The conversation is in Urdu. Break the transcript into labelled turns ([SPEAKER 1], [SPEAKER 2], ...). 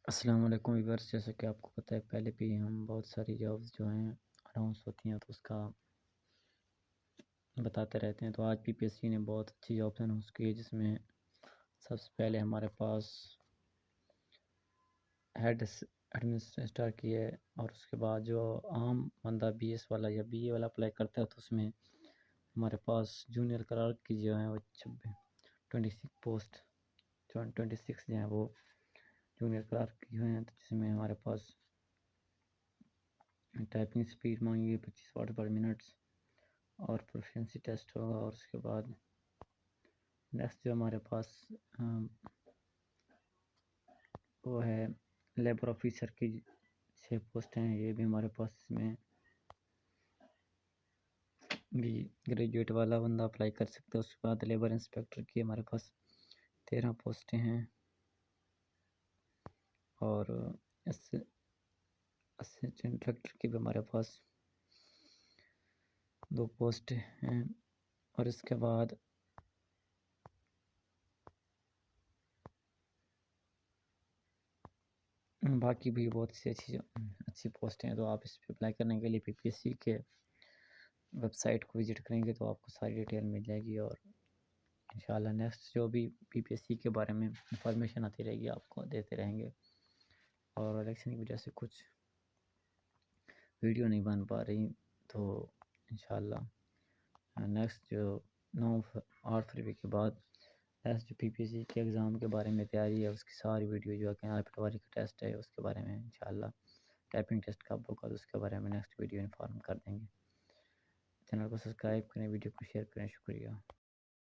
[SPEAKER 1] السلام علیکم ویورس، جیسا کہ آپ کو پتہ ہے پہلے بھی ہم بہت ساری جابز جو ہیں اناؤنس ہوتی ہیں تو اس کا بتاتے رہتے ہیں. تو آج PPSC نے بہت اچھی جابز اناؤنس کی ہے، جس میں سب سے پہلے ہمارے پاس ہیڈ ایڈمنسٹریٹر کی ہے، اور اس کے بعد جو عام بندہ BS والا یا BA والا اپلائی کرتا ہے تو اس میں ہمارے پاس جونیئر کلرک کی جو ہیں وہ 26 پوسٹ 26 جو ہیں وہ جونیئر کلرک کی ہیں، جس میں ہمارے پاس ٹائپنگ سپیڈ مانگی گئی 25 ورڈ پر منٹس، اور پروفیشنسی ٹیسٹ ہوگا. اور اس کے بعد نیکسٹ جو ہمارے پاس وہ ہے لیبر آفیسر کی 6 پوسٹ ہیں. یہ بھی ہمارے پاس اس میں بھی گریجویٹ والا بندہ اپلائی کر سکتا ہے. اس کے بعد لیبر انسپیکٹر کی ہمارے پاس 13 پوسٹیں ہیں، اور اسسٹنٹ ڈائریکٹر کی بھی ہمارے پاس 2 پوسٹ ہیں. اور اس کے بعد باقی بھی بہت سی اچھی پوسٹیں ہیں. تو آپ اس پہ اپلائی کرنے کے لیے PPSC کے ویب سائٹ کو وزٹ کریں گے تو آپ کو ساری ڈیٹیل مل جائے گی، اور انشاءاللہ نیکسٹ جو بھی PPSC کے بارے میں انفارمیشن آتی رہے گی آپ کو دیتے رہیں گے. اور الیکشن کی وجہ سے کچھ ویڈیو نہیں بن پا رہی، تو انشاءاللہ نیکسٹ جو 8 فروری کے بعد نیکسٹ جو PPSC کے ایگزام کے بارے میں تیاری ہے اس کی ساری ویڈیو جو ہے کہ پٹواری کا ٹیسٹ ہے اس کے بارے میں انشاءاللہ ٹائپنگ ٹیسٹ کب ہوگا اس کے بارے میں نیکسٹ ویڈیو انفارم کر دیں گے. چینل کو سبسکرائب کریں، ویڈیو کو شیئر کریں. شکریہ.